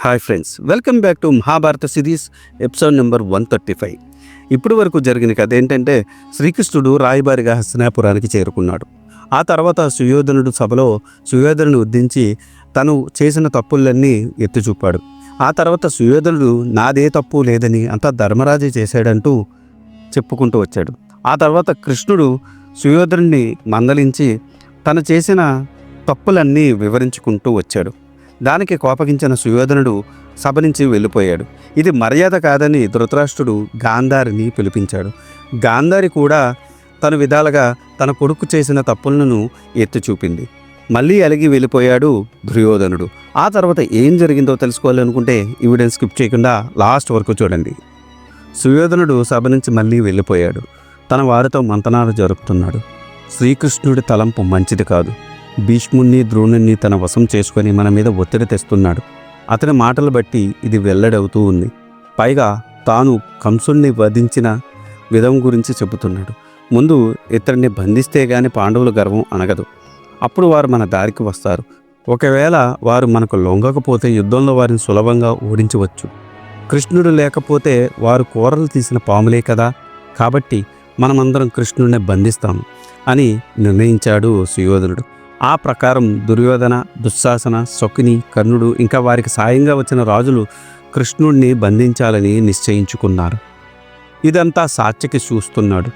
Hi friends, welcome back to Mahabharata series episode number 135. ఇప్పటి వరకు జరిగిన కథ ఏంటంటే, శ్రీకృష్ణుడు రాయబారిగా హస్తినాపురానికి చేరుకున్నాడు. ఆ తర్వాత సుయోధనుడు సభలో సుయోధనుని ఉద్దించి తను చేసిన తప్పులన్నీ ఎత్తి చూపాడు. ఆ తర్వాత సుయోధనుడు నాదే తప్పు లేదని అంతా ధర్మరాజే చేశాడంటూ చెప్పుకుంటూ వచ్చాడు. ఆ తర్వాత కృష్ణుడు సుయోధనుడిని మందలించి తను చేసిన తప్పులన్నీ వివరించుకుంటూ వచ్చాడు. దానికి కోపగించిన సుయోధనుడు సభ నుంచి వెళ్ళిపోయాడు. ఇది మర్యాద కాదని ధృతరాష్ట్రుడు గాంధారిని పిలిపించాడు. గాంధారి కూడా తన విధాలుగా తన కొడుకు చేసిన తప్పులను ఎత్తి చూపింది. మళ్ళీ అలిగి వెళ్ళిపోయాడు దుర్యోధనుడు. ఆ తర్వాత ఏం జరిగిందో తెలుసుకోవాలనుకుంటే ఈ వీడియోని స్కిప్ చేయకుండా లాస్ట్ వరకు చూడండి. సుయోధనుడు సభ నుంచి మళ్ళీ వెళ్ళిపోయాడు. తన వారితో మంతనాలు జరుపుతున్నాడు. శ్రీకృష్ణుడి తలంపు మంచిది కాదు. భీష్ముణ్ణి ద్రోణుణ్ణి తన వశం చేసుకొని మన మీద ఒత్తిడి తెస్తున్నాడు. అతని మాటలు బట్టి ఇది వెల్లడవుతూ ఉంది. పైగా తాను కంసుణ్ణి వధించిన విధం గురించి చెబుతున్నాడు. ముందు ఇతడిని బంధిస్తే గాని పాండవుల గర్వం అనగదు. అప్పుడు వారు మన దారికి వస్తారు. ఒకవేళ వారు మనకు లొంగకపోతే యుద్ధంలో వారిని సులభంగా ఓడించవచ్చు. కృష్ణుడు లేకపోతే వారు కూరలు తీసిన పాములే కదా, కాబట్టి మనమందరం కృష్ణుడిని బంధిస్తాము అని నిర్ణయించాడు సుయోధనుడు. ఆ ప్రకారం దుర్యోధన, దుశ్శాసన, శకుని, కర్ణుడు ఇంకా వారికి సాయంగా వచ్చిన రాజులు కృష్ణుడిని బంధించాలని నిశ్చయించుకున్నారు. ఇదంతా సాత్యకి చూస్తున్నాడు.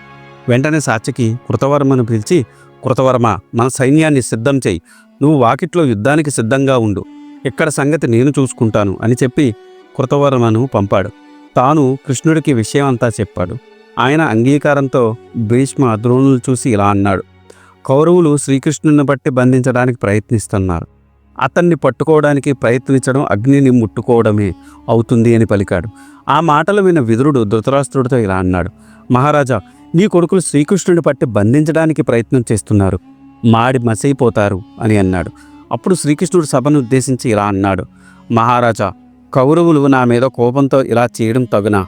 వెంటనే సాత్యకి కృతవర్మను పిలిచి, కృతవర్మ, మన సైన్యాన్ని సిద్ధం చేయి. నువ్వు వాకిట్లో యుద్ధానికి సిద్ధంగా ఉండు. ఇక్కడ సంగతి నేను చూసుకుంటాను అని చెప్పి కృతవర్మను పంపాడు. తాను కృష్ణుడికి విషయం అంతా చెప్పాడు. ఆయన అంగీకారంతో భీష్మ ద్రోణులు చూసి ఇలా అన్నాడు: కౌరవులు శ్రీకృష్ణుని బట్టి బంధించడానికి ప్రయత్నిస్తున్నారు. అతన్ని పట్టుకోవడానికి ప్రయత్నించడం అగ్నిని ముట్టుకోవడమే అవుతుంది అని పలికాడు. ఆ మాటలు విన్న విదురుడు ధృతరాష్ట్రుడితో ఇలా అన్నాడు: మహారాజా, నీ కొడుకులు శ్రీకృష్ణుని పట్టి బంధించడానికి ప్రయత్నం చేస్తున్నారు. మాడి మసైపోతారు అని అన్నాడు. అప్పుడు శ్రీకృష్ణుడు సభను ఉద్దేశించి ఇలా అన్నాడు: మహారాజా, కౌరవులు నా మీద కోపంతో ఇలా చేయడం తగునా?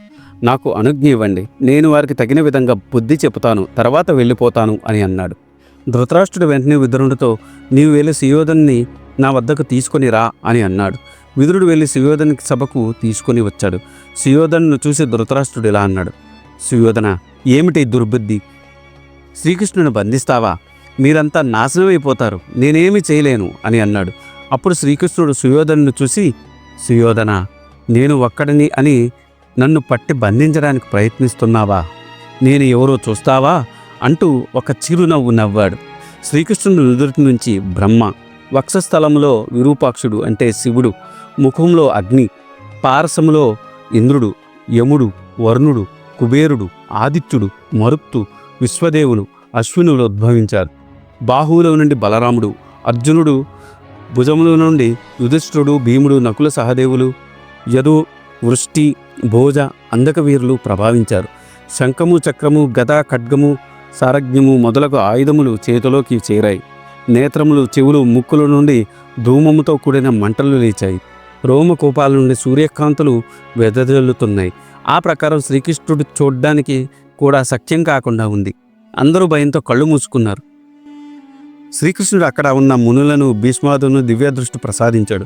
నాకు అనుజ్ఞ ఇవ్వండి. నేను వారికి తగిన విధంగా బుద్ధి చెబుతాను, తర్వాత వెళ్ళిపోతాను అని అన్నాడు. ధృతరాష్ట్రుడు వెంటనే విదురుడితో, నీవు వెళ్ళి సుయోధన్ని నా వద్దకు తీసుకొని రా అని అన్నాడు. విదురుడు వెళ్ళి సుయోధని సభకు తీసుకొని వచ్చాడు. సుయోధను చూసి ధృతరాష్ట్రుడు ఇలా అన్నాడు: సుయోధన, ఏమిటి దుర్బుద్ధి? శ్రీకృష్ణుని బంధిస్తావా? మీరంతా నాశనమైపోతారు. నేనేమి చేయలేను అని అన్నాడు. అప్పుడు శ్రీకృష్ణుడు సుయోధను చూసి, సుయోధన, నేను ఒక్కడిని అని నన్ను పట్టి బంధించడానికి ప్రయత్నిస్తున్నావా? నేను ఎవరో చూస్తావా అంటూ ఒక చిరునవ్వు నవ్వాడు. శ్రీకృష్ణుడు నుదుటి నుంచి బ్రహ్మ, వక్షస్థలంలో విరూపాక్షుడు అంటే శివుడు, ముఖంలో అగ్ని, పారసములో ఇంద్రుడు, యముడు, వరుణుడు, కుబేరుడు, ఆదిత్యుడు, మరుత్తు, విశ్వదేవులు, అశ్వినులు ఉద్భవించారు. బాహువుల నుండి బలరాముడు, అర్జునుడు, భుజముల నుండి యుధిష్ఠుడు, భీముడు, నకుల సహదేవులు, యదు, వృష్టి, భోజ, అందకవీరులు ప్రభావించారు. శంఖము, చక్రము, గద, ఖడ్గము, సారజ్ఞము మొదలగు ఆయుధములు చేతిలోకి చేరాయి. నేత్రములు, చెవులు, ముక్కుల నుండి ధూమముతో కూడిన మంటలు లేచాయి. రోమకూపాల నుండి సూర్యకాంతులు వెదజల్లుతున్నాయి. ఆ ప్రకారం శ్రీకృష్ణుడు చూడ్డానికి కూడా సఖ్యం కాకుండా ఉంది. అందరూ భయంతో కళ్ళు మూసుకున్నారు. శ్రీకృష్ణుడు అక్కడ ఉన్న మునులను, భీష్మాదులను దివ్యదృష్టి ప్రసాదించాడు.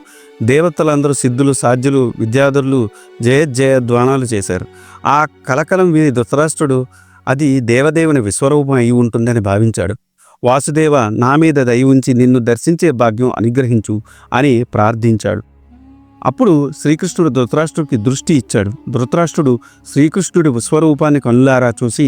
దేవతలందరూ సిద్ధులు, సాధ్యులు, విద్యాధరులు జయధ్వానాలు చేశారు. ఆ కలకలం విని ధృతరాష్ట్రుడు అది దేవదేవుని విశ్వరూపం అయి ఉంటుందని భావించాడు. వాసుదేవ, నా మీద దయ ఉంచి నిన్ను దర్శించే భాగ్యం అనుగ్రహించు అని ప్రార్థించాడు. అప్పుడు శ్రీకృష్ణుడు ధృతరాష్ట్రుడికి దృష్టి ఇచ్చాడు. ధృతరాష్ట్రుడు శ్రీకృష్ణుడి విశ్వరూపాన్ని కనులారా చూసి,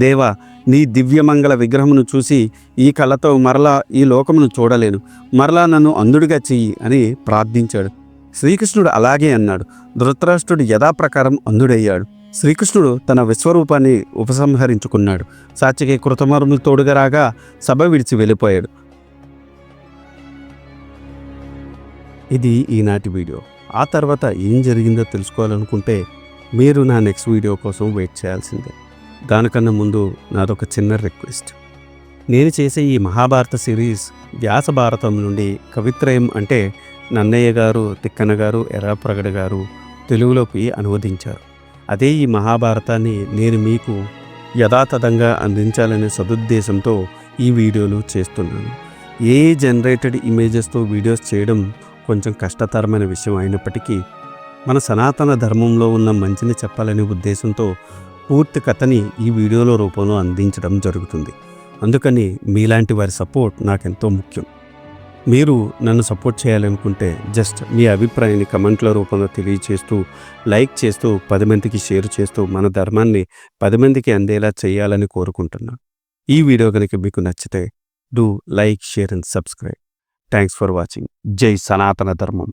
దేవా, నీ దివ్యమంగళ విగ్రహమును చూసి ఈ కళ్ళతో మరలా ఈ లోకమును చూడలేను. మరలా నన్ను అంధుడిగా చెయ్యి అని ప్రార్థించాడు. శ్రీకృష్ణుడు అలాగే అన్నాడు. ధృతరాష్ట్రుడు యథాప్రకారం అంధుడయ్యాడు. శ్రీకృష్ణుడు తన విశ్వరూపాన్ని ఉపసంహరించుకున్నాడు. సాత్యకి కృతవర్మలు తోడుగా రాగా సభ విడిచి వెళ్ళిపోయాడు. ఇది ఈనాటి వీడియో. ఆ తర్వాత ఏం జరిగిందో తెలుసుకోవాలనుకుంటే మీరు నా నెక్స్ట్ వీడియో కోసం వెయిట్ చేయాల్సిందే. దానికన్నా ముందు నాదొక చిన్న రిక్వెస్ట్. నేను చేసే ఈ మహాభారత సిరీస్ వ్యాస భారతం నుండి కవిత్రయం అంటే నన్నయ్య గారు, తిక్కన గారు, ఎర్రాప్రగడ గారు తెలుగులోకి అనువదించారు. అదే ఈ మహాభారతాన్ని నేను మీకు యథాతథంగా అందించాలనే సదుద్దేశంతో ఈ వీడియోలు చేస్తున్నాను. ఏ జనరేటెడ్ ఇమేజెస్తో వీడియోస్ చేయడం కొంచెం కష్టతరమైన విషయం అయినప్పటికీ మన సనాతన ధర్మంలో ఉన్న మంచిని చెప్పాలనే ఉద్దేశంతో పూర్తి కథని ఈ వీడియోలో రూపంలో అందించడం జరుగుతుంది. అందుకని మీలాంటి వారి సపోర్ట్ నాకెంతో ముఖ్యం. మీరు నన్ను సపోర్ట్ చేయాలనుకుంటే జస్ట్ మీ అభిప్రాయాన్ని కమెంట్ల రూపంలో తెలియచేస్తూ, లైక్ చేస్తూ, 10 మందికి షేర్ చేస్తూ మన ధర్మాన్ని 10 మందికి అందేలా చేయాలని కోరుకుంటున్నాను. ఈ వీడియో కనుక మీకు నచ్చితే do like, share and subscribe. Thanks for watching. జై సనాతన ధర్మం.